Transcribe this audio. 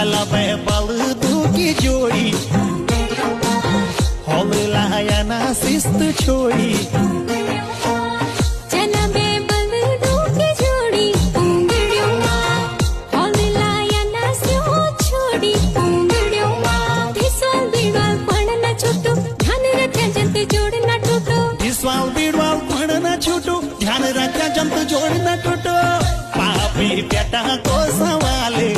चला बे बलदू की जोड़ी हॉल लाया ना शिस्त छोड़ी चला बे बलदू की जोड़ी उंगड़ियों हॉल लाया ना शिस्त छोड़ी उंगड़ियों दिसवाल बीड़वाल पड़ना छूटो ध्यान रखा जंत जोड़ना टूटो दिसवाल बीड़वाल पड़ना छूटो ध्यान रखा जंत जोड़ना टूटो पापी बेटा को सवाले